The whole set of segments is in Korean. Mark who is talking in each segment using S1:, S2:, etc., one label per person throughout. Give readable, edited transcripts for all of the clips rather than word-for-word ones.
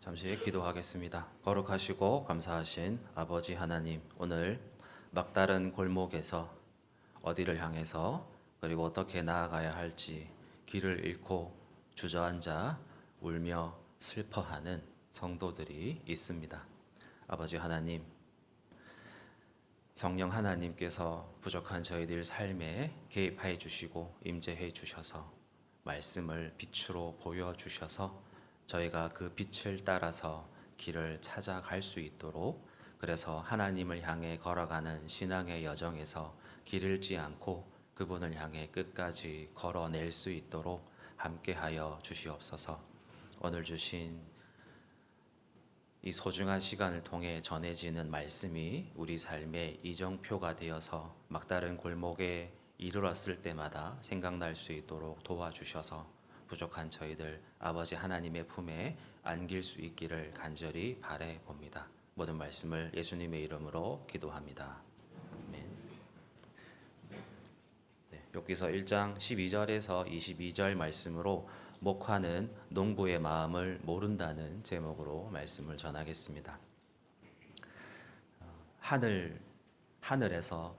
S1: 잠시 기도하겠습니다. 거룩하시고 감사하신 아버지 하나님, 오늘 막다른 골목에서 어디를 향해서 그리고 어떻게 나아가야 할지 길을 잃고 주저앉아 울며 슬퍼하는 성도들이 있습니다. 아버지 하나님, 성령 하나님께서 부족한 저희들 삶에 개입해 주시고 임재해 주셔서 말씀을 빛으로 보여 주셔서 저희가 그 빛을 따라서 길을 찾아갈 수 있도록, 그래서 하나님을 향해 걸어가는 신앙의 여정에서 길 잃지 않고 그분을 향해 끝까지 걸어낼 수 있도록 함께하여 주시옵소서. 오늘 주신 이 소중한 시간을 통해 전해지는 말씀이 우리 삶의 이정표가 되어서 막다른 골목에 이르렀을 때마다 생각날 수 있도록 도와주셔서 부족한 저희들 아버지 하나님의 품에 안길 수 있기를 간절히 바래 봅니다. 모든 말씀을 예수님의 이름으로 기도합니다. 아멘. 욥기서 1장 12절에서 22절 말씀으로 목화는 농부의 마음을 모른다는 제목으로 말씀을 전하겠습니다. 하늘에서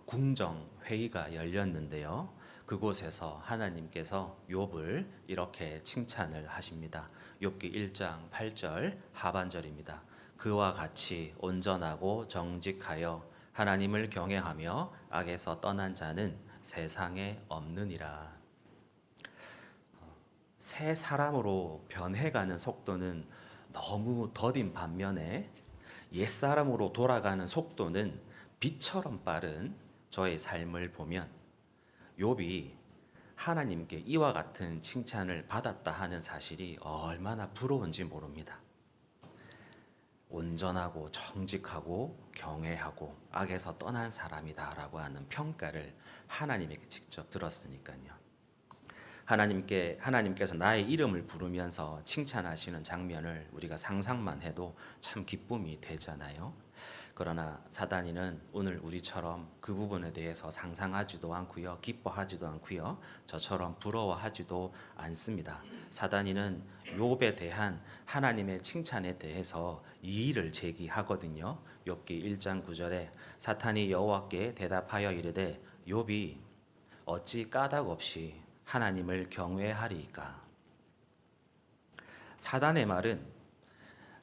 S1: 궁정 회의가 열렸는데요. 그곳에서 하나님께서 욥을 이렇게 칭찬을 하십니다. 욥기 1장 8절 하반절입니다. 그와 같이 온전하고 정직하여 하나님을 경외하며 악에서 떠난 자는 세상에 없느니라. 새 사람으로 변해가는 속도는 너무 더딘 반면에 옛사람으로 돌아가는 속도는 빛처럼 빠른 저의 삶을 보면 욥이 하나님께 이와 같은 칭찬을 받았다 하는 사실이 얼마나 부러운지 모릅니다. 온전하고 정직하고 경외하고 악에서 떠난 사람이다라고 하는 평가를 하나님에게 직접 들었으니까요. 하나님께서 나의 이름을 부르면서 칭찬하시는 장면을 우리가 상상만 해도 참 기쁨이 되잖아요. 그러나 사단이는 오늘 우리처럼 그 부분에 대해서 상상하지도 않고요, 기뻐하지도 않고요, 저처럼 부러워하지도 않습니다. 사단이는 욥에 대한 하나님의 칭찬에 대해서 이의를 제기하거든요. 욥기 1장 9절에 사탄이 여호와께 대답하여 이르되 욥이 어찌 까닭 없이 하나님을 경외하리이까. 사단의 말은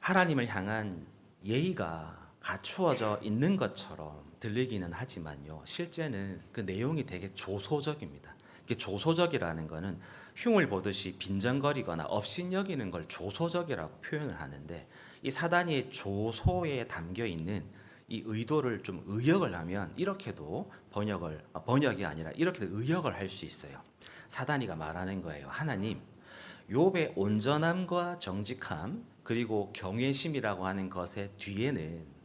S1: 하나님을 향한 예의가 갖추어져 있는 것처럼 들리기는 하지만요, 실제는 그 내용이 되게 조소적입니다. 이게 조소적이라는 것은 흉을 보듯이 빈정거리거나 업신여기는 걸 조소적이라고 표현을 하는데, 이 사단이 조소에 담겨 있는 이 의도를 좀 의역을 하면 이렇게도 번역이 아니라 이렇게도 의역을 할 수 있어요. 사단이가 말하는 거예요. 하나님, 욥의 온전함과 정직함 그리고 경외심이라고 하는 것의 뒤에는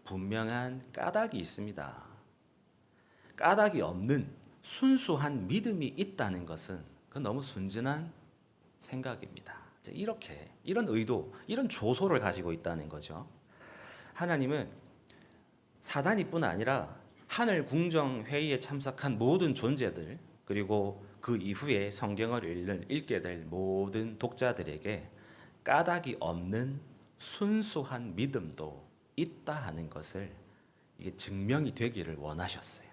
S1: 분명한 까닭이 있습니다. 까닭이 없는 순수한 믿음이 있다는 것은 그건 너무 순진한 생각입니다. 이런 의도, 이런 조소를 가지고 있다는 거죠. 하나님은 사단이뿐 아니라 하늘 궁정 회의에 참석한 모든 존재들, 그리고 그 이후에 성경을 읽게 될 모든 독자들에게 까닭이 없는 순수한 믿음도 있다 하는 것을 이게 증명이 되기를 원하셨어요.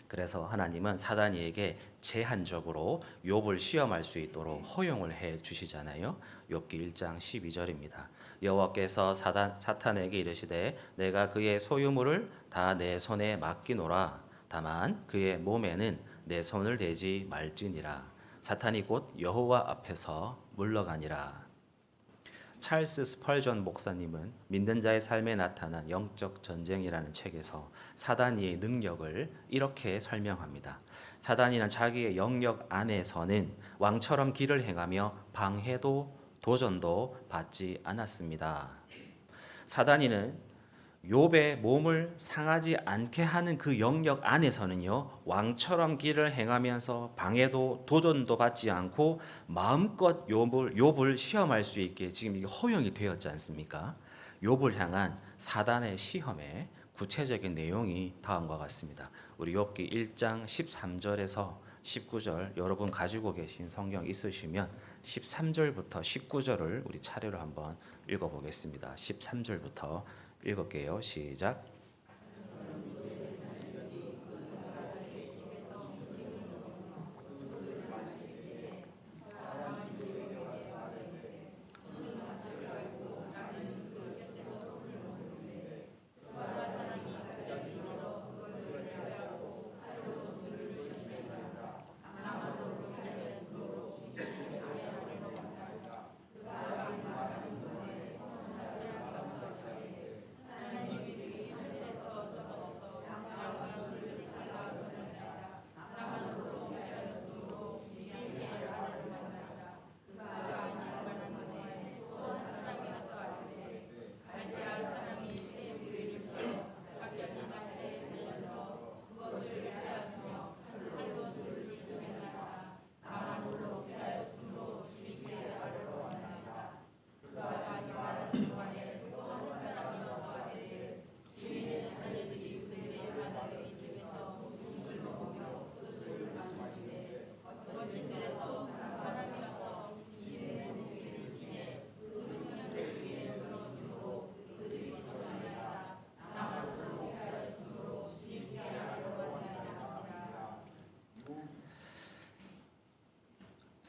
S1: 그래서 하나님은 사단이에게 제한적으로 욥을 시험할 수 있도록 허용을 해 주시잖아요. 욥기 1장 12절입니다. 여호와께서 사탄에게 이르시되 내가 그의 소유물을 다 내 손에 맡기노라. 다만 그의 몸에는 내 손을 대지 말지니라. 사탄이 곧 여호와 앞에서 물러가니라. 찰스 스펄전 목사님은 믿는 자의 삶에 나타난 영적 전쟁이라는 책에서 사단이의 능력을 이렇게 설명합니다. 사단이는 자기의 영역 안에서는 왕처럼 길을 행하며 방해도 도전도 받지 않았습니다. 사단이는 욥의 몸을 상하지 않게 하는 그 영역 안에서는요, 왕처럼 길을 행하면서 방해도 도전도 받지 않고 마음껏 욥을 시험할 수 있게 지금 이게 허용이 되었지 않습니까? 욥을 향한 사단의 시험에 구체적인 내용이 다음과 같습니다. 우리 욥기 1장 13절에서 19절 여러분 가지고 계신 성경 있으시면 13절부터 19절을 우리 차례로 한번 읽어보겠습니다. 13절부터 읽을게요. 시작.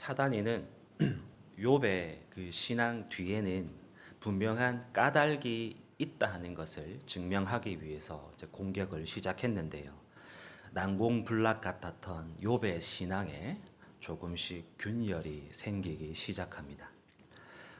S1: 사단이는 욥의 그 신앙 뒤에는 분명한 까닭이 있다 하는 것을 증명하기 위해서 이제 공격을 시작했는데요. 난공불락 같았던 욥의 신앙에 조금씩 균열이 생기기 시작합니다.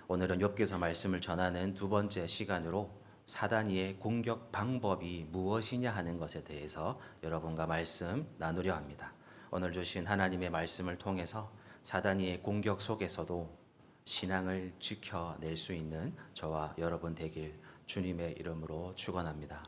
S1: 오늘은 욥기서 말씀을 전하는 두 번째 시간으로 사단이의 공격 방법이 무엇이냐 하는 것에 대해서 여러분과 말씀 나누려 합니다. 오늘 주신 하나님의 말씀을 통해서 사단이의 공격 속에서도 신앙을 지켜낼 수 있는 저와 여러분 되길 주님의 이름으로 축원합니다.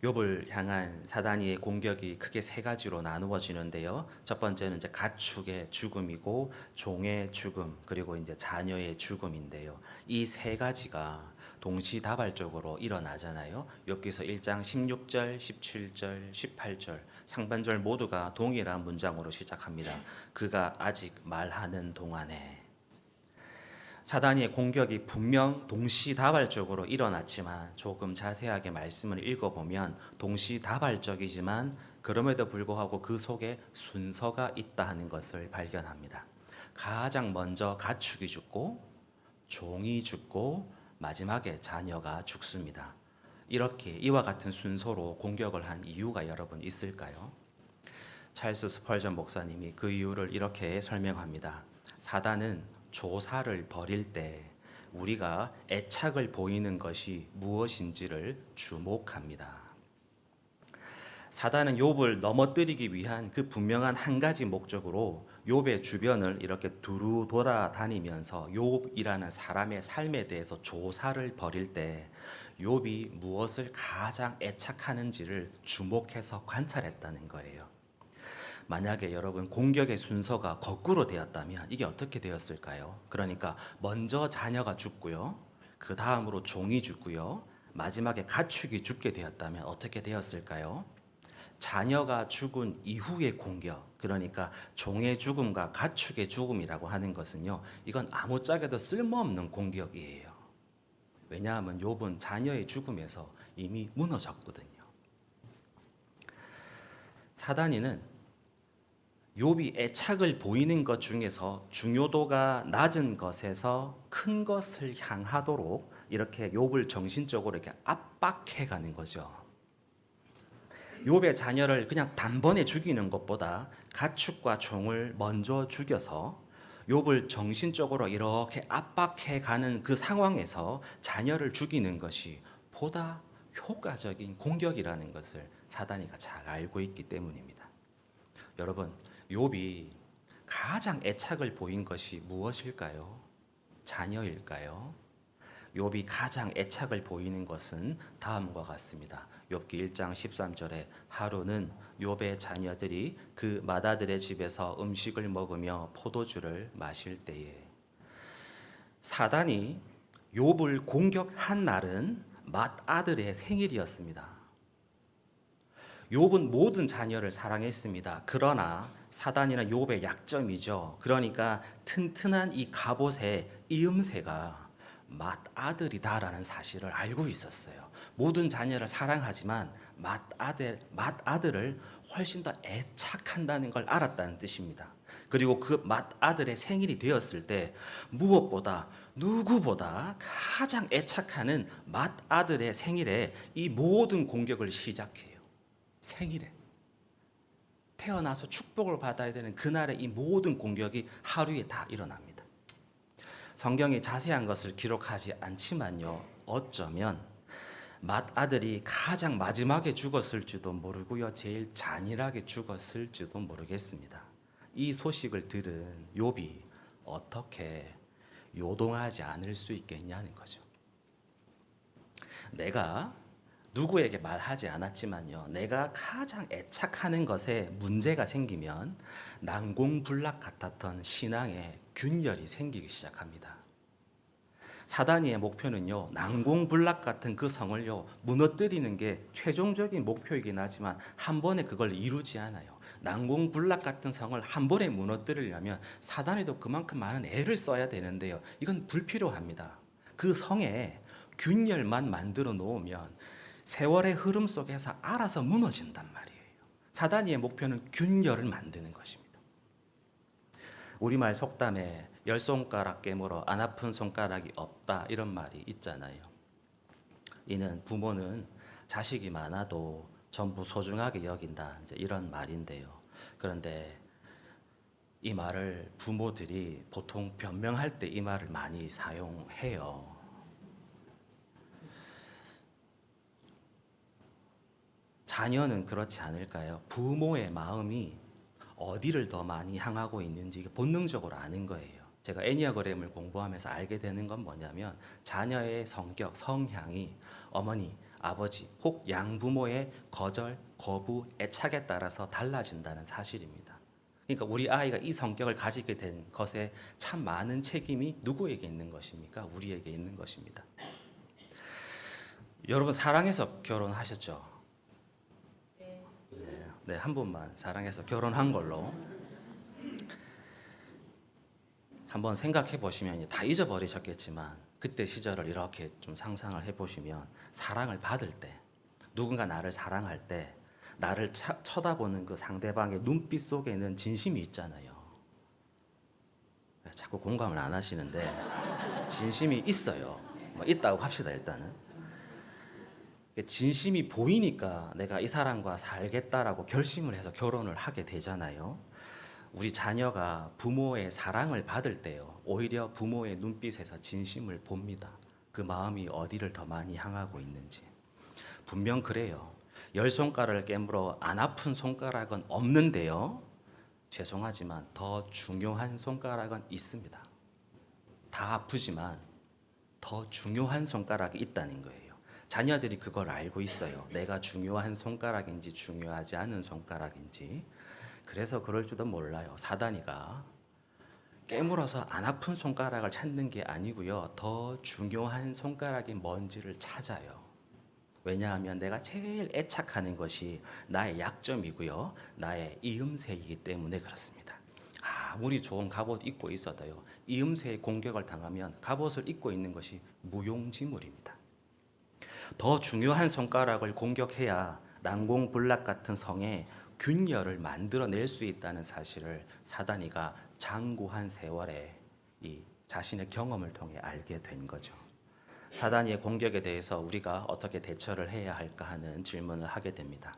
S1: 욥을 향한 사단이의 공격이 크게 세 가지로 나누어지는데요. 첫 번째는 이제 가축의 죽음이고 종의 죽음 그리고 이제 자녀의 죽음인데요. 이 세 가지가 동시다발적으로 일어나잖아요. 욥기서 1장 16절, 17절, 18절 상반절 모두가 동일한 문장으로 시작합니다. 그가 아직 말하는 동안에. 사단의 공격이 분명 동시다발적으로 일어났지만 조금 자세하게 말씀을 읽어보면 동시다발적이지만 그럼에도 불구하고 그 속에 순서가 있다 하는 것을 발견합니다. 가장 먼저 가축이 죽고 종이 죽고 마지막에 자녀가 죽습니다. 이렇게 이와 같은 순서로 공격을 한 이유가 여러분 있을까요? 찰스 스펄전 목사님이 그 이유를 이렇게 설명합니다. 사단은 조사를 벌일 때 우리가 애착을 보이는 것이 무엇인지를 주목합니다. 사단은 욥을 넘어뜨리기 위한 그 분명한 한 가지 목적으로 욥의 주변을 이렇게 두루 돌아다니면서 욥이라는 사람의 삶에 대해서 조사를 벌일 때 욥이 무엇을 가장 애착하는지를 주목해서 관찰했다는 거예요. 만약에 여러분 공격의 순서가 거꾸로 되었다면 이게 어떻게 되었을까요? 그러니까 먼저 자녀가 죽고요. 그 다음으로 종이 죽고요. 마지막에 가축이 죽게 되었다면 어떻게 되었을까요? 자녀가 죽은 이후의 공격, 그러니까 종의 죽음과 가축의 죽음이라고 하는 것은요. 이건 아무짝에도 쓸모없는 공격이에요. 왜냐하면 욥은 자녀의 죽음에서 이미 무너졌거든요. 사단이는 욥이 애착을 보이는 것 중에서 중요도가 낮은 것에서 큰 것을 향하도록 이렇게 욥을 정신적으로 이렇게 압박해 가는 거죠. 욥의 자녀를 그냥 단번에 죽이는 것보다 가축과 종을 먼저 죽여서 욥을 정신적으로 이렇게 압박해 가는 그 상황에서 자녀를 죽이는 것이 보다 효과적인 공격이라는 것을 사단이가 잘 알고 있기 때문입니다. 여러분, 욥이 가장 애착을 보인 것이 무엇일까요? 자녀일까요? 욥이 가장 애착을 보이는 것은 다음과 같습니다. 욥기 1장 13절에 하루는 욥의 자녀들이 그 맏아들의 집에서 음식을 먹으며 포도주를 마실 때에 사단이 욥을 공격한 날은 맏아들의 생일이었습니다. 욥은 모든 자녀를 사랑했습니다. 그러나 사단이나 욥의 약점이죠. 그러니까 튼튼한 이 갑옷의 이음새가 맏아들이다라는 사실을 알고 있었어요. 모든 자녀를 사랑하지만 맏아들을 훨씬 더 애착한다는 걸 알았다는 뜻입니다. 그리고 그 맏아들의 생일이 되었을 때 무엇보다 누구보다 가장 애착하는 맏아들의 생일에 이 모든 공격을 시작해요. 생일에 태어나서 축복을 받아야 되는 그날의 이 모든 공격이 하루에 다 일어납니다. 성경이 자세한 것을 기록하지 않지만요, 어쩌면 맏아들이 가장 마지막에 죽었을지도 모르고요, 제일 잔인하게 죽었을지도 모르겠습니다. 이 소식을 들은 욥이 어떻게 요동하지 않을 수 있겠냐는 거죠. 내가 누구에게 말하지 않았지만요, 내가 가장 애착하는 것에 문제가 생기면 난공불락 같았던 신앙에 균열이 생기기 시작합니다. 사단이의 목표는요, 난공불락 같은 그 성을요 무너뜨리는 게 최종적인 목표이긴 하지만 한 번에 그걸 이루지 않아요. 난공불락 같은 성을 한 번에 무너뜨리려면 사단에도 그만큼 많은 애를 써야 되는데요, 이건 불필요합니다. 그 성에 균열만 만들어 놓으면 세월의 흐름 속에서 알아서 무너진단 말이에요. 사단이의 목표는 균열을 만드는 것입니다. 우리말 속담에 열 손가락 깨물어 안 아픈 손가락이 없다, 이런 말이 있잖아요. 이는 부모는 자식이 많아도 전부 소중하게 여긴다, 이제 이런 말인데요. 그런데 이 말을 부모들이 보통 변명할 때 이 말을 많이 사용해요. 자녀는 그렇지 않을까요? 부모의 마음이 어디를 더 많이 향하고 있는지 본능적으로 아는 거예요. 제가 애니어그램을 공부하면서 알게 되는 건 뭐냐면 자녀의 성격, 성향이 어머니, 아버지 혹 양부모의 거절, 거부, 애착에 따라서 달라진다는 사실입니다. 그러니까 우리 아이가 이 성격을 가지게 된 것에 참 많은 책임이 누구에게 있는 것입니까? 우리에게 있는 것입니다. 여러분 사랑해서 결혼하셨죠? 네, 한 분만 사랑해서 결혼한 걸로 한번 생각해 보시면 다 잊어버리셨겠지만 그때 시절을 이렇게 좀 상상을 해 보시면 사랑을 받을 때, 누군가 나를 사랑할 때 나를 쳐다보는 그 상대방의 눈빛 속에는 진심이 있잖아요. 자꾸 공감을 안 하시는데 진심이 있어요. 뭐 있다고 합시다. 일단은 진심이 보이니까 내가 이 사람과 살겠다라고 결심을 해서 결혼을 하게 되잖아요. 우리 자녀가 부모의 사랑을 받을 때요, 오히려 부모의 눈빛에서 진심을 봅니다. 그 마음이 어디를 더 많이 향하고 있는지. 분명 그래요. 열 손가락을 깨물어 안 아픈 손가락은 없는데요, 죄송하지만 더 중요한 손가락은 있습니다. 다 아프지만 더 중요한 손가락이 있다는 거예요. 자녀들이 그걸 알고 있어요. 내가 중요한 손가락인지 중요하지 않은 손가락인지. 그래서 그럴지도 몰라요. 사단이가 깨물어서 안 아픈 손가락을 찾는 게 아니고요, 더 중요한 손가락이 뭔지를 찾아요. 왜냐하면 내가 제일 애착하는 것이 나의 약점이고요, 나의 이음새이기 때문에 그렇습니다. 아무리 좋은 갑옷 입고 있어도요, 이음새의 공격을 당하면 갑옷을 입고 있는 것이 무용지물입니다. 더 중요한 손가락을 공격해야 난공불락 같은 성에 균열을 만들어낼 수 있다는 사실을 사단이가 장구한 세월에 이 자신의 경험을 통해 알게 된 거죠. 사단이의 공격에 대해서 우리가 어떻게 대처를 해야 할까 하는 질문을 하게 됩니다.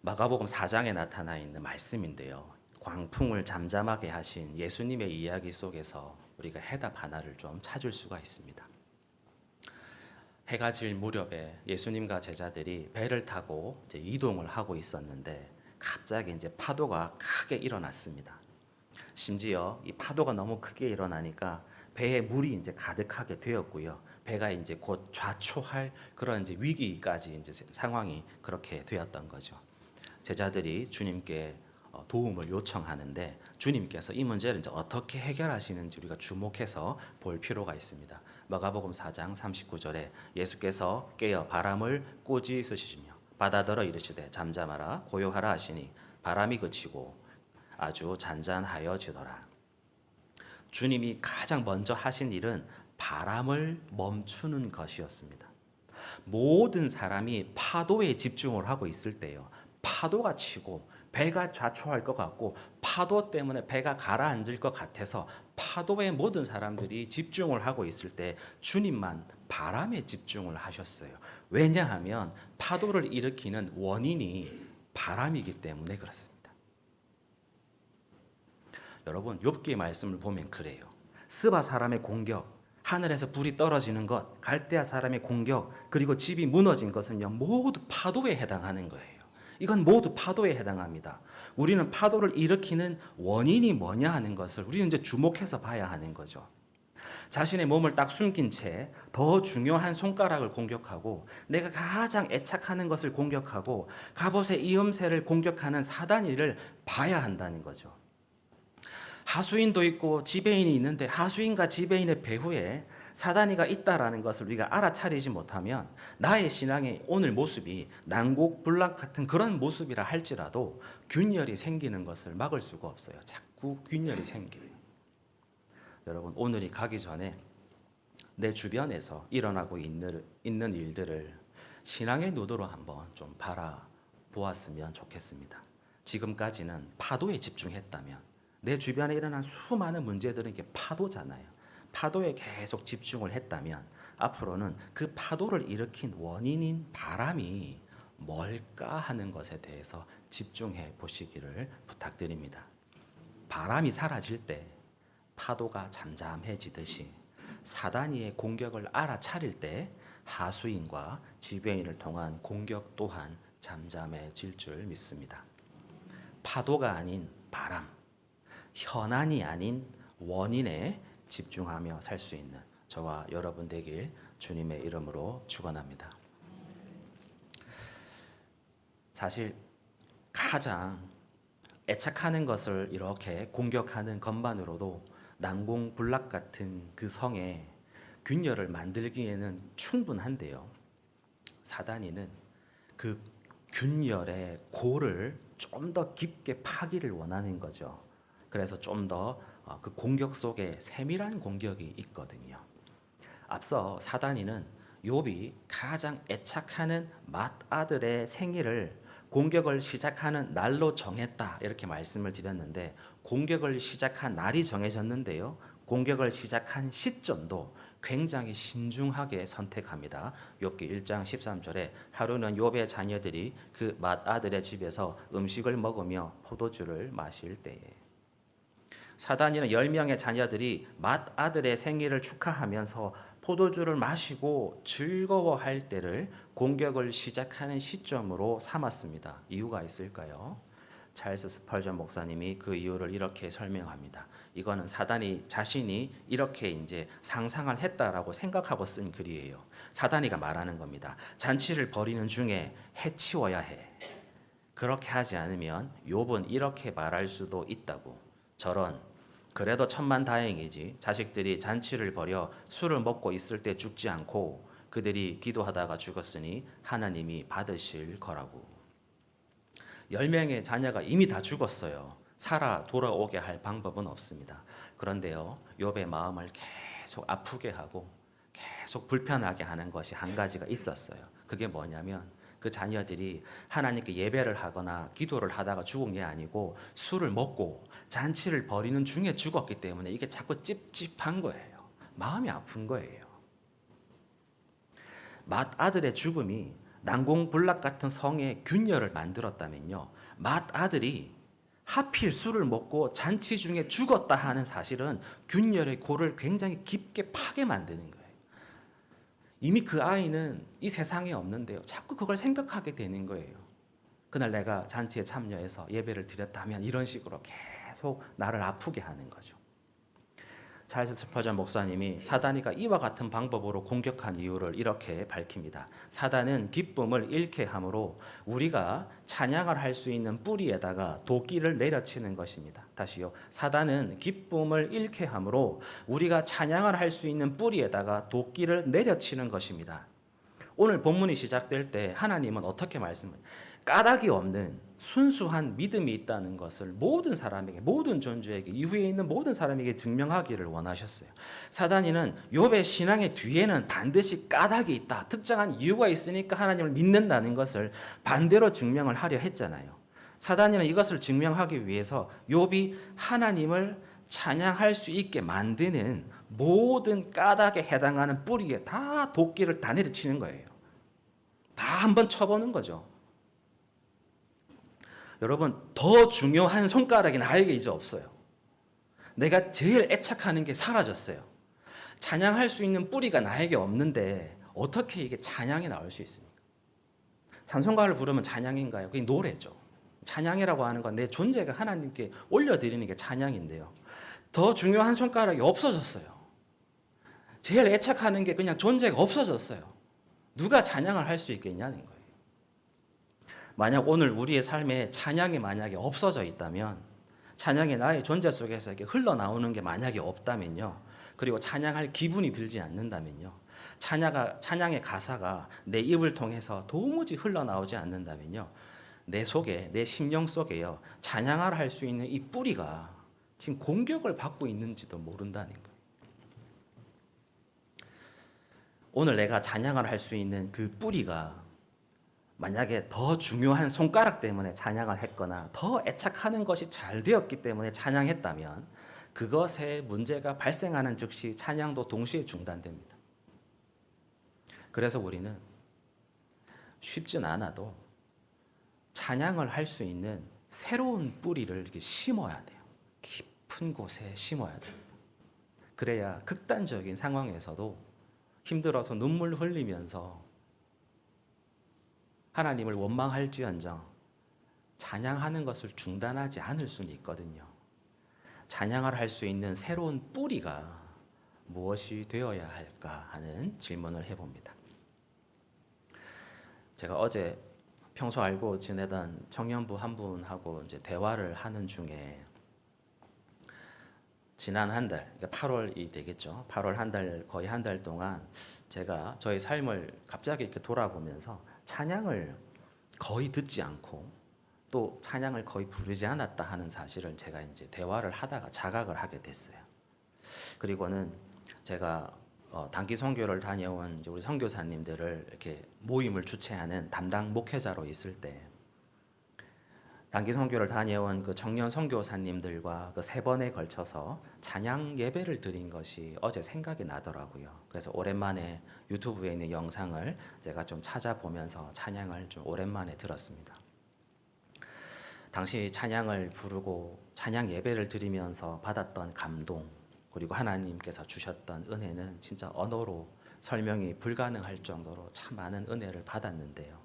S1: 마가복음 4장에 나타나 있는 말씀인데요, 광풍을 잠잠하게 하신 예수님의 이야기 속에서 우리가 해답 하나를 좀 찾을 수가 있습니다. 해가 질 무렵에 예수님과 제자들이 배를 타고 이제 이동을 하고 있었는데 갑자기 이제 파도가 크게 일어났습니다. 심지어 이 파도가 너무 크게 일어나니까 배에 물이 이제 가득하게 되었고요, 배가 이제 곧 좌초할 그런 이제 위기까지 이제 상황이 그렇게 되었던 거죠. 제자들이 주님께 도움을 요청하는데 주님께서 이 문제를 이제 어떻게 해결하시는지 우리가 주목해서 볼 필요가 있습니다. 마가복음 4장 39절에 예수께서 깨어 바람을 꾸짖으시며 바다더러 이르시되 잠잠하라 고요하라 하시니 바람이 그치고 아주 잔잔하여지더라. 주님이 가장 먼저 하신 일은 바람을 멈추는 것이었습니다. 모든 사람이 파도에 집중을 하고 있을 때요, 파도가 치고 배가 좌초할 것 같고 파도 때문에 배가 가라앉을 것 같아서 파도에 모든 사람들이 집중을 하고 있을 때 주님만 바람에 집중을 하셨어요. 왜냐하면 파도를 일으키는 원인이 바람이기 때문에 그렇습니다. 여러분, 욥기의 말씀을 보면 그래요. 스바 사람의 공격, 하늘에서 불이 떨어지는 것, 갈대아 사람의 공격, 그리고 집이 무너진 것은요, 모두 파도에 해당하는 거예요. 이건 모두 파도에 해당합니다. 우리는 파도를 일으키는 원인이 뭐냐 하는 것을 우리는 이제 주목해서 봐야 하는 거죠. 자신의 몸을 딱 숨긴 채 더 중요한 손가락을 공격하고 내가 가장 애착하는 것을 공격하고 갑옷의 이음새를 공격하는 사단이를 봐야 한다는 거죠. 하수인도 있고 지배인이 있는데 하수인과 지배인의 배후에 사단이가 있다라는 것을 우리가 알아차리지 못하면 나의 신앙의 오늘 모습이 난곡불락 같은 그런 모습이라 할지라도 균열이 생기는 것을 막을 수가 없어요. 자꾸 균열이 생겨요. 여러분, 오늘이 가기 전에 내 주변에서 일어나고 있는 일들을 신앙의 눈으로 한번 좀 바라보았으면 좋겠습니다. 지금까지는 파도에 집중했다면 내 주변에 일어난 수많은 문제들은 이게 파도잖아요. 파도에 계속 집중을 했다면 앞으로는 그 파도를 일으킨 원인인 바람이 뭘까 하는 것에 대해서 집중해 보시기를 부탁드립니다. 바람이 사라질 때 파도가 잠잠해지듯이 사단이의 공격을 알아차릴 때 하수인과 지배인을 통한 공격 또한 잠잠해질 줄 믿습니다. 파도가 아닌 바람, 현안이 아닌 원인에 집중하며 살 수 있는 저와 여러분 되길 주님의 이름으로 축원합니다. 사실 가장 애착하는 것을 이렇게 공격하는 것만으로도 난공불락 같은 그 성에 균열을 만들기에는 충분한데요, 사단이는 그 균열의 골을 좀 더 깊게 파기를 원하는 거죠. 그래서 좀 더 그 공격 속에 세밀한 공격이 있거든요. 앞서 사단이는 욥이 가장 애착하는 맏아들의 생일을 공격을 시작하는 날로 정했다 이렇게 말씀을 드렸는데, 공격을 시작한 날이 정해졌는데요, 공격을 시작한 시점도 굉장히 신중하게 선택합니다. 욥기 1장 13절에 하루는 욥의 자녀들이 그 맏아들의 집에서 음식을 먹으며 포도주를 마실 때에, 사단이는 10명의 자녀들이 맏아들의 생일을 축하하면서 포도주를 마시고 즐거워할 때를 공격을 시작하는 시점으로 삼았습니다. 이유가 있을까요? 찰스 스펄전 목사님이 그 이유를 이렇게 설명합니다. 이거는 사단이 자신이 이렇게 이제 상상을 했다라고 생각하고 쓴 글이에요. 사단이가 말하는 겁니다. 잔치를 벌이는 중에 해치워야 해. 그렇게 하지 않으면 욥은 이렇게 말할 수도 있다고. 저런, 그래도 천만다행이지. 자식들이 잔치를 벌여 술을 먹고 있을 때 죽지 않고 그들이 기도하다가 죽었으니 하나님이 받으실 거라고. 10명의 자녀가 이미 다 죽었어요. 살아 돌아오게 할 방법은 없습니다. 그런데요, 욥의 마음을 계속 아프게 하고 계속 불편하게 하는 것이 한 가지가 있었어요. 그게 뭐냐면 그 자녀들이 하나님께 예배를 하거나 기도를 하다가 죽은 게 아니고 술을 먹고 잔치를 벌이는 중에 죽었기 때문에 이게 자꾸 찝찝한 거예요. 마음이 아픈 거예요. 맏아들의 죽음이 난공불락 같은 성의 균열을 만들었다면요, 맏아들이 하필 술을 먹고 잔치 중에 죽었다 하는 사실은 균열의 골을 굉장히 깊게 파게 만드는 거예요. 이미 그 아이는 이 세상에 없는데요, 자꾸 그걸 생각하게 되는 거예요. 그날 내가 잔치에 참여해서 예배를 드렸다면 이런 식으로 계속 나를 아프게 하는 거죠. 찰스 스퍼전 목사님이 사단이가 이와 같은 방법으로 공격한 이유를 이렇게 밝힙니다. 사단은 기쁨을 잃게 함으로 우리가 찬양을 할 수 있는 뿌리에다가 도끼를 내려치는 것입니다. 다시요. 사단은 기쁨을 잃게 함으로 우리가 찬양을 할 수 있는 뿌리에다가 도끼를 내려치는 것입니다. 오늘 본문이 시작될 때 하나님은 어떻게 말씀하세요? 까닭이 없는 순수한 믿음이 있다는 것을 모든 사람에게, 모든 존재에게, 이후에 있는 모든 사람에게 증명하기를 원하셨어요. 사단이는 욥의 신앙의 뒤에는 반드시 까닭이 있다, 특정한 이유가 있으니까 하나님을 믿는다는 것을 반대로 증명을 하려 했잖아요. 사단이는 이것을 증명하기 위해서 욥이 하나님을 찬양할 수 있게 만드는 모든 까닭에 해당하는 뿌리에 다 도끼를 다 내리치는 거예요. 다 한번 쳐보는 거죠. 여러분, 더 중요한 손가락이 나에게 이제 없어요. 내가 제일 애착하는 게 사라졌어요. 찬양할 수 있는 뿌리가 나에게 없는데 어떻게 이게 찬양이 나올 수 있습니까? 찬송가를 부르면 찬양인가요? 그게 노래죠. 찬양이라고 하는 건 내 존재가 하나님께 올려드리는 게 찬양인데요. 더 중요한 손가락이 없어졌어요. 제일 애착하는 게 그냥 존재가 없어졌어요. 누가 찬양을 할 수 있겠냐는 거예요. 만약 오늘 우리의 삶에 찬양이 만약에 없어져 있다면, 찬양이 나의 존재 속에서 이렇게 흘러나오는 게 만약에 없다면요, 그리고 찬양할 기분이 들지 않는다면요, 찬양의 가사가 내 입을 통해서 도무지 흘러나오지 않는다면요, 내 속에, 내 심령 속에요, 찬양을 할 수 있는 이 뿌리가 지금 공격을 받고 있는지도 모른다는 거예요. 오늘 내가 찬양을 할 수 있는 그 뿌리가 만약에 더 중요한 손가락 때문에 찬양을 했거나 더 애착하는 것이 잘 되었기 때문에 찬양했다면 그것에 문제가 발생하는 즉시 찬양도 동시에 중단됩니다. 그래서 우리는 쉽진 않아도 찬양을 할 수 있는 새로운 뿌리를 이렇게 심어야 돼요. 깊은 곳에 심어야 됩니다. 그래야 극단적인 상황에서도 힘들어서 눈물 흘리면서 하나님을 원망할지언정 찬양하는 것을 중단하지 않을 수는 있거든요. 찬양을 할 수 있는 새로운 뿌리가 무엇이 되어야 할까 하는 질문을 해봅니다. 제가 어제 평소 알고 지내던 청년부 한 분하고 이제 대화를 하는 중에 지난 한 달, 그러니까 8월이 되겠죠. 8월 한 달, 거의 한 달 동안 제가 저의 삶을 갑자기 이렇게 돌아보면서 찬양을 거의 듣지 않고 또 찬양을 거의 부르지 않았다 하는 사실을 제가 이제 대화를 하다가 자각을 하게 됐어요. 그리고는 제가 단기 선교를 다녀온 이제 우리 선교사님들을 이렇게 모임을 주최하는 담당 목회자로 있을 때 단기 선교를 다녀온 그 청년 선교사님들과 그 3번에 걸쳐서 찬양 예배를 드린 것이 어제 생각이 나더라고요. 그래서 오랜만에 유튜브에 있는 영상을 제가 좀 찾아보면서 찬양을 좀 오랜만에 들었습니다. 당시 찬양을 부르고 찬양 예배를 드리면서 받았던 감동, 그리고 하나님께서 주셨던 은혜는 진짜 언어로 설명이 불가능할 정도로 참 많은 은혜를 받았는데요.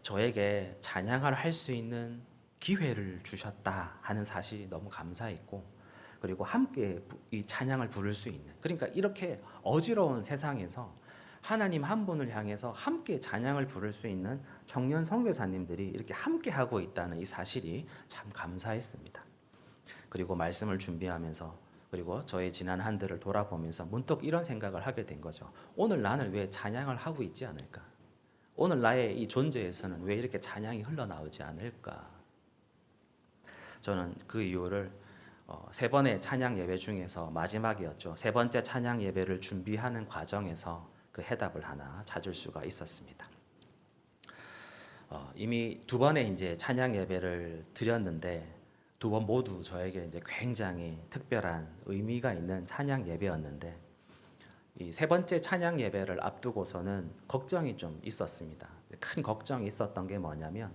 S1: 저에게 찬양을 할 수 있는 기회를 주셨다 하는 사실이 너무 감사했고, 그리고 함께 이 찬양을 부를 수 있는, 그러니까 이렇게 어지러운 세상에서 하나님 한 분을 향해서 함께 찬양을 부를 수 있는 청년 선교사님들이 이렇게 함께 하고 있다는 이 사실이 참 감사했습니다. 그리고 말씀을 준비하면서, 그리고 저의 지난 한 달을 돌아보면서 문득 이런 생각을 하게 된 거죠. 오늘 나는 왜 찬양을 하고 있지 않을까? 오늘 나의 이 존재에서는 왜 이렇게 찬양이 흘러나오지 않을까? 저는 그 이유를 3번의 찬양 예배 중에서 마지막이었죠. 3번째 찬양 예배를 준비하는 과정에서 그 해답을 하나 찾을 수가 있었습니다. 이미 2번의 이제 찬양 예배를 드렸는데 2번 모두 저에게 이제 굉장히 특별한 의미가 있는 찬양 예배였는데, 이 3번째 찬양 예배를 앞두고서는 걱정이 좀 있었습니다. 큰 걱정이 있었던 게 뭐냐면,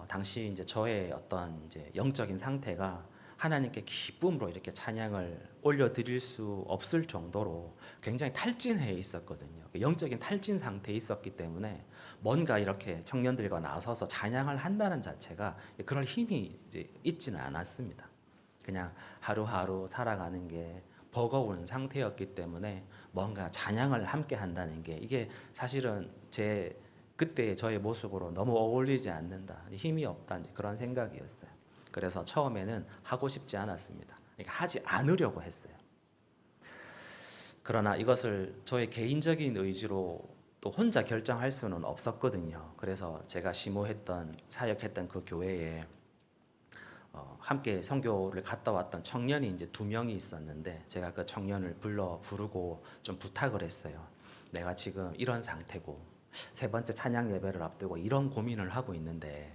S1: 당시 이제 저의 어떤 이제 영적인 상태가 하나님께 기쁨으로 이렇게 찬양을 올려드릴 수 없을 정도로 굉장히 탈진해 있었거든요. 영적인 탈진 상태에 있었기 때문에 뭔가 이렇게 청년들과 나서서 찬양을 한다는 자체가 그럴 힘이 이제 있지는 않았습니다. 그냥 하루하루 살아가는 게 버거운 상태였기 때문에 뭔가 찬양을 함께 한다는 게 이게 사실은 제 그때 저의 모습으로 너무 어울리지 않는다, 힘이 없다, 이제 그런 생각이었어요. 그래서 처음에는 하고 싶지 않았습니다. 그러니까 하지 않으려고 했어요. 그러나 이것을 저의 개인적인 의지로 또 혼자 결정할 수는 없었거든요. 그래서 제가 심호했던 사역했던 그 교회에 함께 선교를 갔다 왔던 청년이 이제 2명이 있었는데, 제가 그 청년을 부르고 좀 부탁을 했어요. 내가 지금 이런 상태고 3번째 찬양 예배를 앞두고 이런 고민을 하고 있는데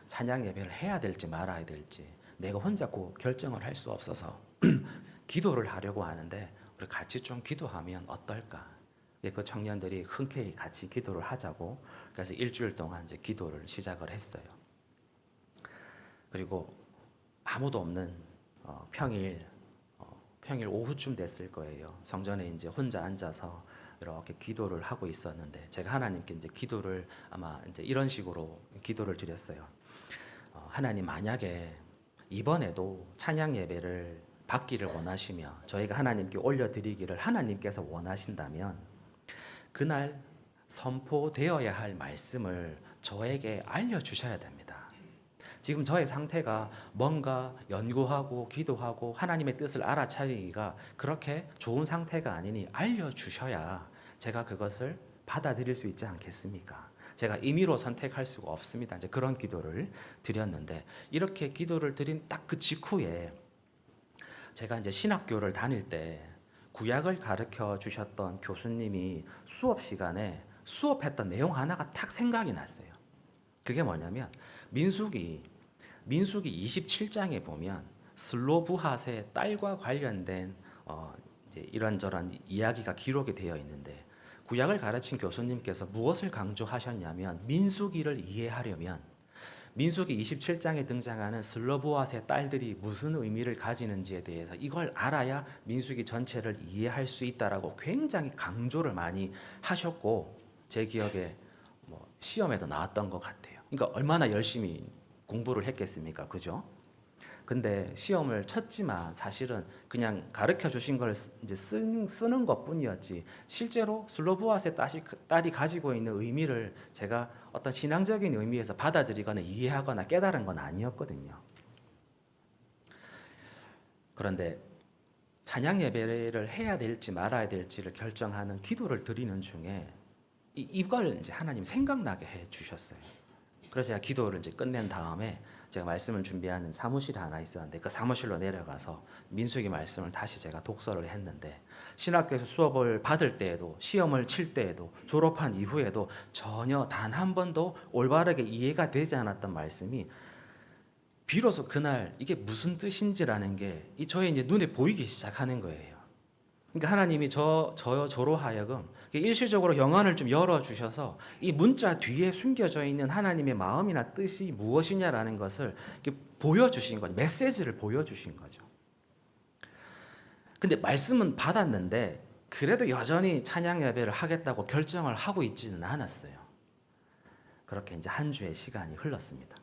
S1: 찬양 예배를 해야 될지 말아야 될지 내가 혼자 결정을 할 수 없어서 기도를 하려고 하는데 우리 같이 좀 기도하면 어떨까? 그 청년들이 흔쾌히 같이 기도를 하자고, 그래서 일주일 동안 이제 기도를 시작을 했어요. 그리고 아무도 없는 평일 오후쯤 됐을 거예요. 성전에 이제 혼자 앉아서 이렇게 기도를 하고 있었는데, 제가 하나님께 이제 기도를 아마 이제 이런 식으로 기도를 드렸어요. 하나님, 만약에 이번에도 찬양 예배를 받기를 원하시며 저희가 하나님께 올려드리기를 하나님께서 원하신다면 그날 선포되어야 할 말씀을 저에게 알려주셔야 됩니다. 지금 저의 상태가 뭔가 연구하고 기도하고 하나님의 뜻을 알아차리기가 그렇게 좋은 상태가 아니니 알려주셔야 제가 그것을 받아들일 수 있지 않겠습니까? 제가 임의로 선택할 수가 없습니다. 이제 그런 기도를 드렸는데, 이렇게 기도를 드린 딱 그 직후에 제가 이제 신학교를 다닐 때 구약을 가르쳐 주셨던 교수님이 수업 시간에 수업했던 내용 하나가 딱 생각이 났어요. 그게 뭐냐면 민수기 27장에 보면 슬로브핫의 딸과 관련된 이제 이런저런 이야기가 기록이 되어 있는데, 구약을 가르친 교수님께서 무엇을 강조하셨냐면 민수기를 이해하려면 민수기 27장에 등장하는 슬로브핫의 딸들이 무슨 의미를 가지는지에 대해서 이걸 알아야 민수기 전체를 이해할 수 있다라고 굉장히 강조를 많이 하셨고, 제 기억에 시험에도 나왔던 것 같아요. 그러니까 얼마나 열심히 공부를 했겠습니까? 그죠? 근데 시험을 쳤지만 사실은 그냥 가르쳐 주신 걸 이제 쓰는 것뿐이었지, 실제로 슬로브핫의 딸이 가지고 있는 의미를 제가 어떤 신앙적인 의미에서 받아들이거나 이해하거나 깨달은 건 아니었거든요. 그런데 찬양 예배를 해야 될지 말아야 될지를 결정하는 기도를 드리는 중에 이걸 이제 하나님 생각나게 해 주셨어요. 그래서 제가 기도를 이제 끝낸 다음에 제가 말씀을 준비하는 사무실이 하나 있었는데 그 사무실로 내려가서 민수기 말씀을 다시 제가 독서를 했는데, 신학교에서 수업을 받을 때에도 시험을 칠 때에도 졸업한 이후에도 전혀 단 한 번도 올바르게 이해가 되지 않았던 말씀이 비로소 그날 이게 무슨 뜻인지라는 게 저의 이제 눈에 보이기 시작하는 거예요. 그러니까 하나님이 저로 하여금 일시적으로 영안을 좀 열어주셔서 이 문자 뒤에 숨겨져 있는 하나님의 마음이나 뜻이 무엇이냐라는 것을 보여주신 거죠. 메시지를 보여주신 거죠. 근데 말씀은 받았는데 그래도 여전히 찬양 예배를 하겠다고 결정을 하고 있지는 않았어요. 그렇게 이제 한 주의 시간이 흘렀습니다.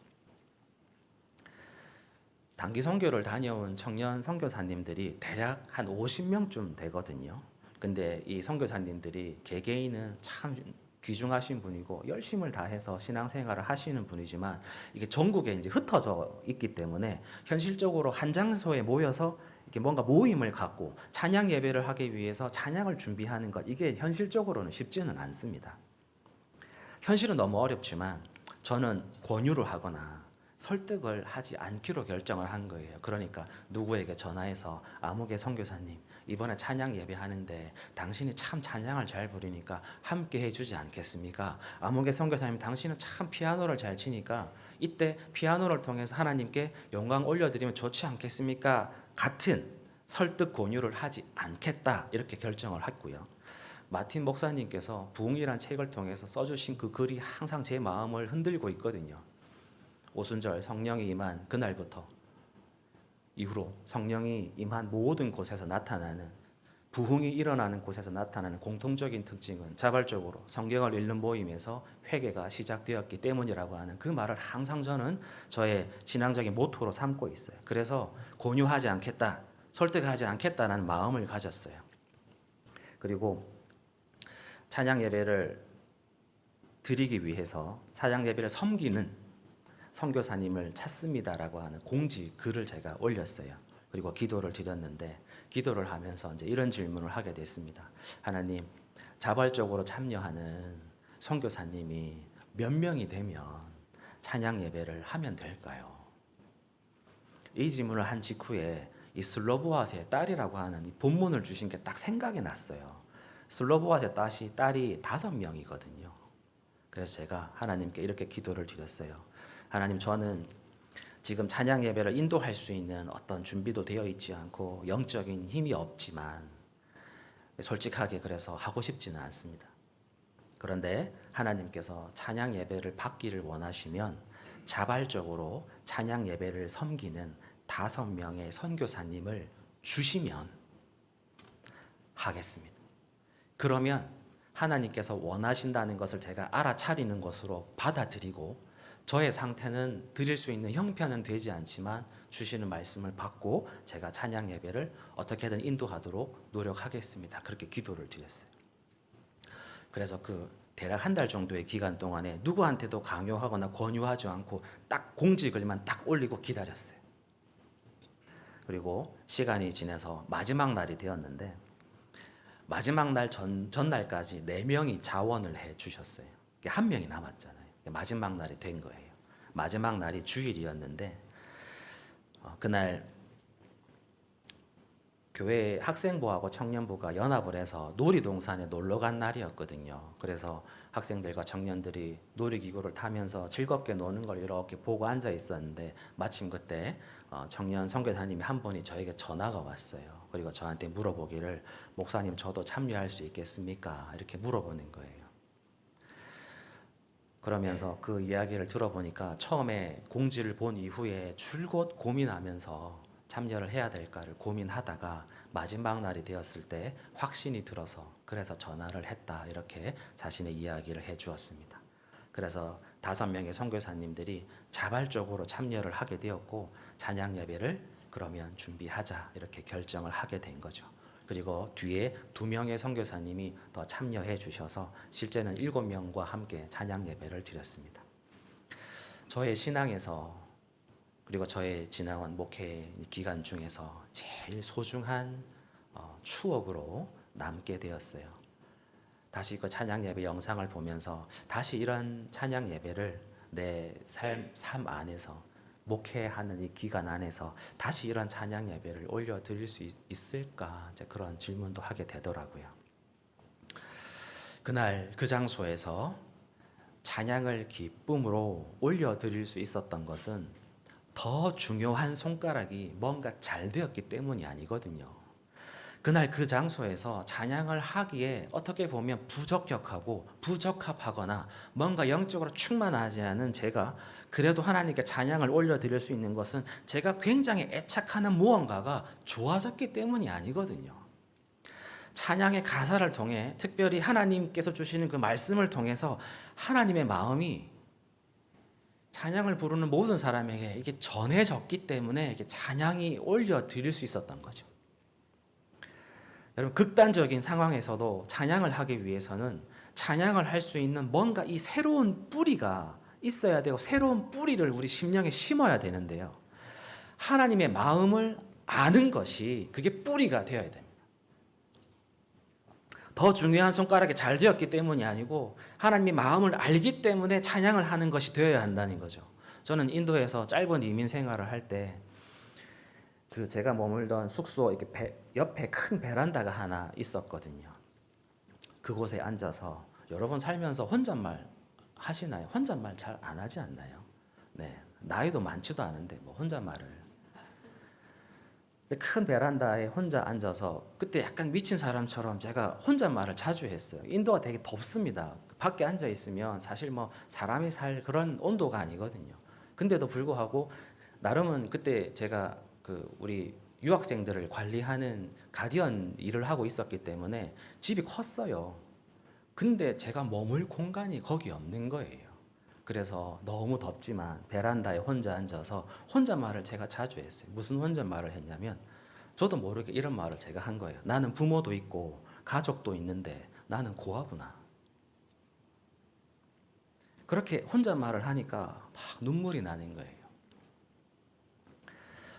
S1: 단기 선교를 다녀온 청년 선교사님들이 대략 한 50명쯤 되거든요. 근데 이 선교사님들이 개개인은 참 귀중하신 분이고 열심을 다해서 신앙생활을 하시는 분이지만 이게 전국에 이제 흩어져 있기 때문에 현실적으로 한 장소에 모여서 이렇게 뭔가 모임을 갖고 찬양 예배를 하기 위해서 찬양을 준비하는 것, 이게 현실적으로는 쉽지는 않습니다. 현실은 너무 어렵지만 저는 권유를 하거나 설득을 하지 않기로 결정을 한 거예요. 그러니까 누구에게 전화해서 아무개 선교사님 이번에 찬양 예배하는데 당신이 참 찬양을 잘 부르니까 함께 해주지 않겠습니까? 아무개 선교사님 당신은 참 피아노를 잘 치니까 이때 피아노를 통해서 하나님께 영광 올려드리면 좋지 않겠습니까? 같은 설득 권유를 하지 않겠다, 이렇게 결정을 했고요. 마틴 목사님께서 부흥이라는 책을 통해서 써주신 그 글이 항상 제 마음을 흔들고 있거든요. 오순절 성령이 임한 그날부터 이후로 성령이 임한 모든 곳에서 나타나는, 부흥이 일어나는 곳에서 나타나는 공통적인 특징은 자발적으로 성경을 읽는 모임에서 회개가 시작되었기 때문이라고 하는 그 말을 항상 저는 저의 신앙적인 모토로 삼고 있어요. 그래서 권유하지 않겠다, 설득하지 않겠다는 마음을 가졌어요. 그리고 찬양 예배를 드리기 위해서 찬양 예배를 섬기는 선교사님을 찾습니다라고 하는 공지 글을 제가 올렸어요. 그리고 기도를 드렸는데 기도를 하면서 이제 이런 질문을 하게 됐습니다. 하나님, 자발적으로 참여하는 선교사님이 몇 명이 되면 찬양 예배를 하면 될까요? 이 질문을 한 직후에 이 슬로보아스의 딸이라고 하는 이 본문을 주신 게 딱 생각이 났어요. 슬로보아스의 딸이 5명이거든요. 그래서 제가 하나님께 이렇게 기도를 드렸어요. 하나님, 저는 지금 찬양 예배를 인도할 수 있는 어떤 준비도 되어 있지 않고 영적인 힘이 없지만 솔직하게 그래서 하고 싶지는 않습니다. 그런데 하나님께서 찬양 예배를 받기를 원하시면 자발적으로 찬양 예배를 섬기는 5명의 선교사님을 주시면 하겠습니다. 그러면 하나님께서 원하신다는 것을 제가 알아차리는 것으로 받아들이고 저의 상태는 드릴 수 있는 형편은 되지 않지만 주시는 말씀을 받고 제가 찬양 예배를 어떻게든 인도하도록 노력하겠습니다. 그렇게 기도를 드렸어요. 그래서 그 대략 한 달 정도의 기간 동안에 누구한테도 강요하거나 권유하지 않고 딱 공지글만 딱 올리고 기다렸어요. 그리고 시간이 지나서 마지막 날이 되었는데 마지막 날 전날까지 4명이 자원을 해 주셨어요. 1명이 남았잖아요. 마지막 날이 된 거예요. 마지막 날이 주일이었는데 그날 교회 학생부하고 청년부가 연합을 해서 놀이동산에 놀러 간 날이었거든요. 그래서 학생들과 청년들이 놀이기구를 타면서 즐겁게 노는 걸 이렇게 보고 앉아 있었는데 마침 그때 청년 선교사님이 한 분이 저에게 전화가 왔어요. 그리고 저한테 물어보기를 목사님 저도 참여할 수 있겠습니까? 이렇게 물어보는 거예요. 그러면서 그 이야기를 들어보니까 처음에 공지를 본 이후에 줄곧 고민하면서 참여를 해야 될까를 고민하다가 마지막 날이 되었을 때 확신이 들어서 그래서 전화를 했다 이렇게 자신의 이야기를 해주었습니다. 그래서 5명의 선교사님들이 자발적으로 참여를 하게 되었고 찬양 예배를 그러면 준비하자 이렇게 결정을 하게 된 거죠. 그리고 뒤에 2명의 선교사님이 더 참여해 주셔서 실제는 7명과 함께 찬양 예배를 드렸습니다. 저의 신앙에서 그리고 저의 지나온 목회 기간 중에서 제일 소중한 추억으로 남게 되었어요. 다시 그 찬양 예배 영상을 보면서 다시 이런 찬양 예배를 내 삶 안에서 목회하는 이 기간 안에서 다시 이런 찬양 예배를 올려드릴 수 있을까 이제 그런 질문도 하게 되더라고요. 그날 그 장소에서 찬양을 기쁨으로 올려드릴 수 있었던 것은 더 중요한 손가락이 뭔가 잘 되었기 때문이 아니거든요. 그날 그 장소에서 찬양을 하기에 어떻게 보면 부적격하고 부적합하거나 뭔가 영적으로 충만하지 않은 제가 그래도 하나님께 찬양을 올려드릴 수 있는 것은 제가 굉장히 애착하는 무언가가 좋아졌기 때문이 아니거든요. 찬양의 가사를 통해 특별히 하나님께서 주시는 그 말씀을 통해서 하나님의 마음이 찬양을 부르는 모든 사람에게 이게 전해졌기 때문에 이게 찬양이 올려드릴 수 있었던 거죠. 여러분 극단적인 상황에서도 찬양을 하기 위해서는 찬양을 할 수 있는 뭔가 이 새로운 뿌리가 있어야 되고 새로운 뿌리를 우리 심령에 심어야 되는데요. 하나님의 마음을 아는 것이 그게 뿌리가 되어야 됩니다. 더 중요한 손가락이 잘 되었기 때문이 아니고 하나님의 마음을 알기 때문에 찬양을 하는 것이 되어야 한다는 거죠. 저는 인도에서 짧은 이민 생활을 할 때 그 제가 머물던 숙소 이렇게 옆에 큰 베란다가 하나 있었거든요. 그곳에 앉아서 여러분 살면서 혼잣말 하시나요? 혼잣말 잘 안 하지 않나요? 네, 나이도 많지도 않은데 뭐 혼잣말을. 큰 베란다에 혼자 앉아서 그때 약간 미친 사람처럼 제가 혼잣말을 자주 했어요. 인도가 되게 덥습니다. 밖에 앉아 있으면 사실 뭐 사람이 살 그런 온도가 아니거든요. 근데도 불구하고 나름은 그때 제가 우리 유학생들을 관리하는 가디언 일을 하고 있었기 때문에 집이 컸어요. 근데 제가 머물 공간이 거기 없는 거예요. 그래서 너무 덥지만 베란다에 혼자 앉아서 혼잣말을 제가 자주 했어요. 무슨 혼잣말을 했냐면 저도 모르게 이런 말을 제가 한 거예요. 나는 부모도 있고 가족도 있는데 나는 고아구나. 그렇게 혼자 말을 하니까 막 눈물이 나는 거예요.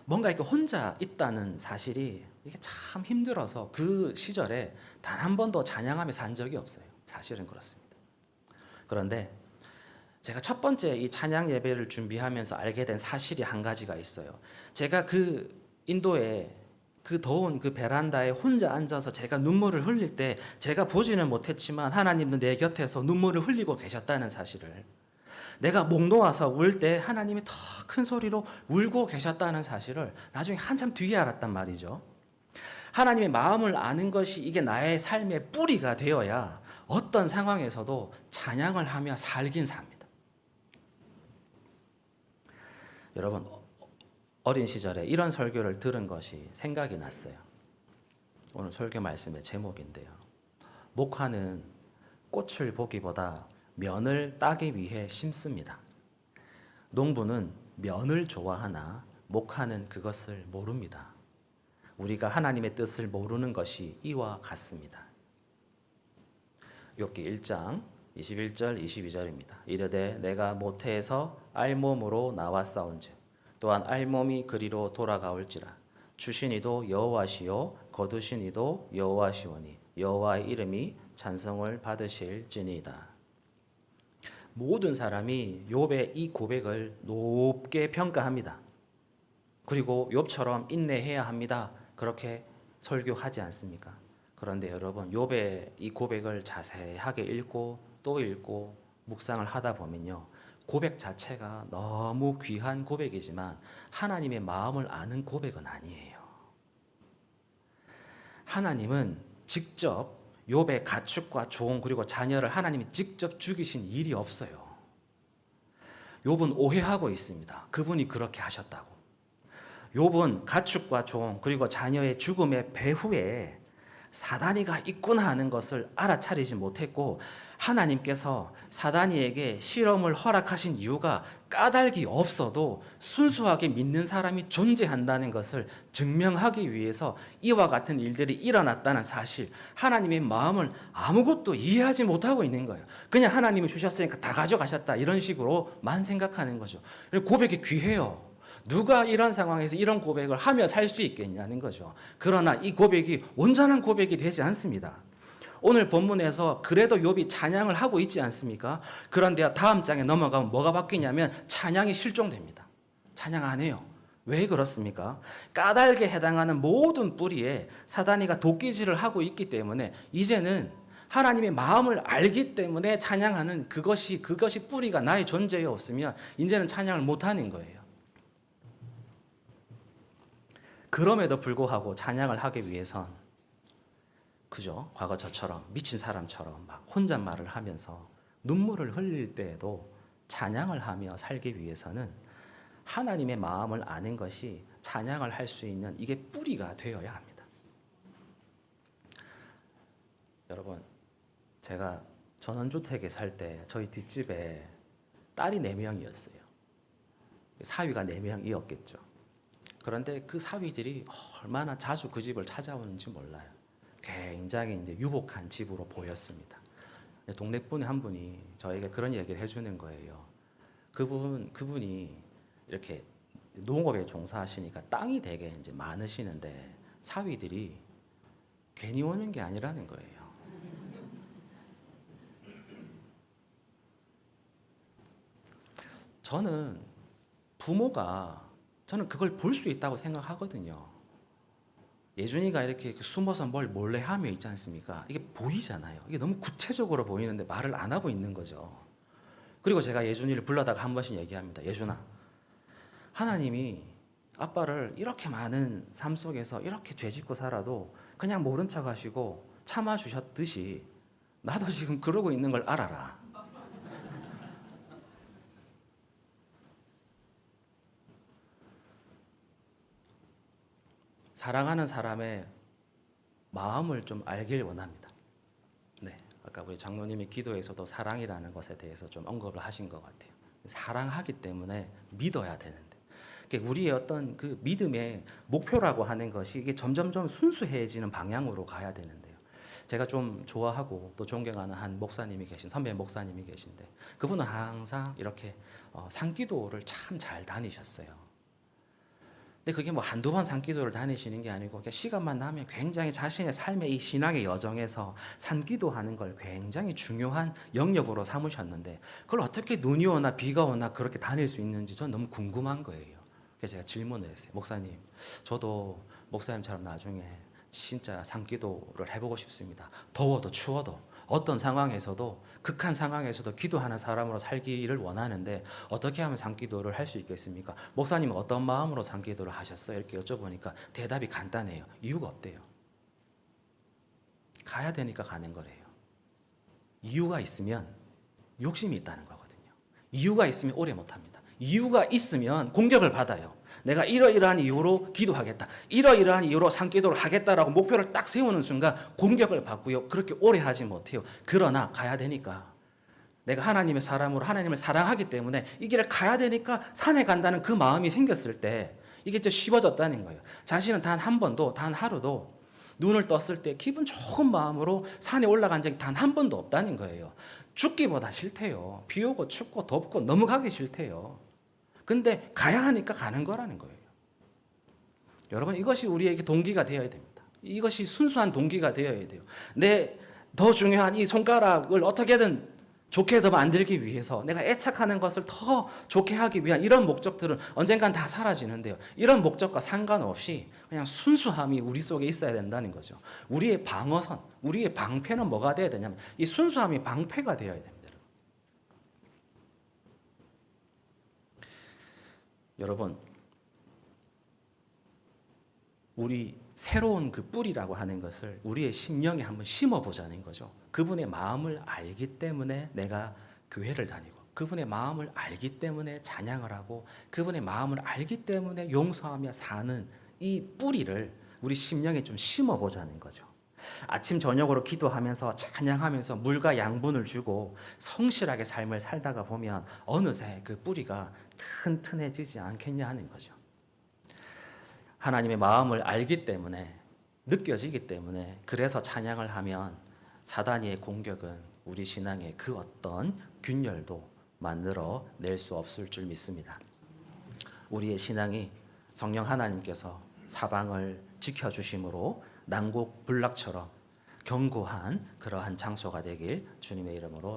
S1: 뭔가 이렇게 혼자 있다는 사실이 이게 참 힘들어서 그 시절에 단 한 번도 찬양하며 산 적이 없어요. 사실은 그렇습니다. 그런데 제가 첫 번째 이 찬양 예배를 준비하면서 알게 된 사실이 한 가지가 있어요. 제가 그 인도에 그 더운 그 베란다에 혼자 앉아서 제가 눈물을 흘릴 때 제가 보지는 못했지만 하나님은 내 곁에서 눈물을 흘리고 계셨다는 사실을, 내가 목 놓아서 울 때 하나님이 더 큰 소리로 울고 계셨다는 사실을 나중에 한참 뒤에 알았단 말이죠. 하나님의 마음을 아는 것이 이게 나의 삶의 뿌리가 되어야 어떤 상황에서도 찬양을 하며 살긴 삽니다. 여러분, 어린 시절에 이런 설교를 들은 것이 생각이 났어요. 오늘 설교 말씀의 제목인데요. 목화는 꽃을 보기보다 면을 따기 위해 심습니다. 농부는 면을 좋아하나 목화는 그것을 모릅니다. 우리가 하나님의 뜻을 모르는 것이 이와 같습니다. 욥기 1장 21절 22절입니다. 이르되 내가 모태에서 알몸으로 나왔사온즉 또한 알몸이 그리로 돌아가올지라. 주신 이도 여호와시요 거두신 이도 여호와시오니 여호와의 이름이 찬송을 받으실지니이다. 모든 사람이 욥의 이 고백을 높게 평가합니다. 그리고 욥처럼 인내해야 합니다. 그렇게 설교하지 않습니까? 그런데 여러분, 욥의 이 고백을 자세하게 읽고 또 읽고 묵상을 하다 보면요, 고백 자체가 너무 귀한 고백이지만 하나님의 마음을 아는 고백은 아니에요. 하나님은 직접 욥의 가축과 종 그리고 자녀를 하나님이 직접 죽이신 일이 없어요. 욥은 오해하고 있습니다. 그분이 그렇게 하셨다고. 욥은 가축과 종 그리고 자녀의 죽음의 배후에 사단이가 있구나 하는 것을 알아차리지 못했고, 하나님께서 사단이에게 실험을 허락하신 이유가 까닭이 없어도 순수하게 믿는 사람이 존재한다는 것을 증명하기 위해서 이와 같은 일들이 일어났다는 사실, 하나님의 마음을 아무것도 이해하지 못하고 있는 거예요. 그냥 하나님이 주셨으니까 다 가져가셨다 이런 식으로만 생각하는 거죠. 고백이 귀해요. 누가 이런 상황에서 이런 고백을 하며 살 수 있겠냐는 거죠. 그러나 이 고백이 온전한 고백이 되지 않습니다. 오늘 본문에서 그래도 욥이 찬양을 하고 있지 않습니까? 그런데 다음 장에 넘어가면 뭐가 바뀌냐면 찬양이 실종됩니다. 찬양 안 해요. 왜 그렇습니까? 까닭에 해당하는 모든 뿌리에 사단이가 도끼질을 하고 있기 때문에 이제는 하나님의 마음을 알기 때문에 찬양하는 그것이 뿌리가 나의 존재에 없으면 이제는 찬양을 못하는 거예요. 그럼에도 불구하고 찬양을 하기 위해선 그죠? 과거 저처럼 미친 사람처럼 막 혼잣말을 하면서 눈물을 흘릴 때에도 찬양을 하며 살기 위해서는 하나님의 마음을 아는 것이 찬양을 할 수 있는 이게 뿌리가 되어야 합니다. 여러분, 제가 전원주택에 살 때 저희 뒷집에 딸이 4명이었어요. 사위가 4명이었겠죠. 그런데 그 사위들이 얼마나 자주 그 집을 찾아오는지 몰라요. 굉장히 이제 유복한 집으로 보였습니다. 동네 분의 한 분이 저에게 그런 얘기를 해주는 거예요. 그분이 이렇게 농업에 종사하시니까 땅이 되게 이제 많으시는데 사위들이 괜히 오는 게 아니라는 거예요. 저는 그걸 볼 수 있다고 생각하거든요. 예준이가 이렇게 숨어서 뭘 몰래 하며 있지 않습니까? 이게 보이잖아요. 이게 너무 구체적으로 보이는데 말을 안 하고 있는 거죠. 그리고 제가 예준이를 불러다가 한 번씩 얘기합니다. 예준아, 하나님이 아빠를 이렇게 많은 삶 속에서 이렇게 죄짓고 살아도 그냥 모른 척 하시고 참아주셨듯이 나도 지금 그러고 있는 걸 알아라. 사랑하는 사람의 마음을 좀 알길 원합니다. 네, 아까 우리 장로님이 기도에서도 사랑이라는 것에 대해서 좀 언급을 하신 것 같아요. 사랑하기 때문에 믿어야 되는데, 그러니까 우리의 어떤 그 믿음의 목표라고 하는 것이 이게 점점점 순수해지는 방향으로 가야 되는데요. 제가 좀 좋아하고 또 존경하는 한 목사님이 선배 목사님이 계신데 그분은 항상 이렇게 산기도를 참 잘 다니셨어요. 근데 그게 뭐 한두 번 산기도를 다니시는 게 아니고 그냥 시간만 나면 굉장히 자신의 삶의 이 신앙의 여정에서 산기도하는 걸 굉장히 중요한 영역으로 삼으셨는데 그걸 어떻게 눈이 오나 비가 오나 그렇게 다닐 수 있는지 전 너무 궁금한 거예요. 그래서 제가 질문을 했어요. 목사님, 저도 목사님처럼 나중에 진짜 산기도를 해보고 싶습니다. 더워도 추워도 어떤 상황에서도 극한 상황에서도 기도하는 사람으로 살기를 원하는데 어떻게 하면 산기도를 할 수 있겠습니까? 목사님은 어떤 마음으로 산기도를 하셨어요? 이렇게 여쭤보니까 대답이 간단해요. 이유가 없대요. 가야 되니까 가는 거래요. 이유가 있으면 욕심이 있다는 거거든요. 이유가 있으면 오래 못합니다. 이유가 있으면 공격을 받아요. 내가 이러이러한 이유로 기도하겠다. 이러이러한 이유로 산기도를 하겠다라고 목표를 딱 세우는 순간 공격을 받고요. 그렇게 오래 하지 못해요. 그러나 가야 되니까. 내가 하나님의 사람으로 하나님을 사랑하기 때문에 이 길을 가야 되니까 산에 간다는 그 마음이 생겼을 때 이게 좀 쉬워졌다는 거예요. 자신은 단 한 번도, 단 하루도 눈을 떴을 때 기분 좋은 마음으로 산에 올라간 적이 단 한 번도 없다는 거예요. 죽기보다 싫대요. 비 오고 춥고 덥고 너무 가기 싫대요. 근데 가야 하니까 가는 거라는 거예요. 여러분 이것이 우리에게 동기가 되어야 됩니다. 이것이 순수한 동기가 되어야 돼요. 내 더 중요한 이 손가락을 어떻게든 좋게 더 만들기 위해서 내가 애착하는 것을 더 좋게 하기 위한 이런 목적들은 언젠간 다 사라지는데요. 이런 목적과 상관없이 그냥 순수함이 우리 속에 있어야 된다는 거죠. 우리의 방어선, 우리의 방패는 뭐가 되어야 되냐면 이 순수함이 방패가 되어야 됩니다. 여러분, 우리 새로운 그 뿌리라고 하는 것을 우리의 심령에 한번 심어보자는 거죠. 그분의 마음을 알기 때문에 내가 교회를 다니고 그분의 마음을 알기 때문에 찬양을 하고 그분의 마음을 알기 때문에 용서하며 사는 이 뿌리를 우리 심령에 좀 심어보자는 거죠. 아침 저녁으로 기도하면서 찬양하면서 물과 양분을 주고 성실하게 삶을 살다가 보면 어느새 그 뿌리가 튼튼해지지 않겠냐 하는 거죠. 하나님의 마음을 알기 때문에 느껴지기 때문에 그래서 찬양을 하면 사단의 공격은 우리 신앙의 그 어떤 균열도 만들어 낼 수 없을 줄 믿습니다. 우리의 신앙이 성령 하나님께서 사방을 지켜주심으로 난곡 불락처럼 견고한 그러한 장소가 되길 주님의 이름으로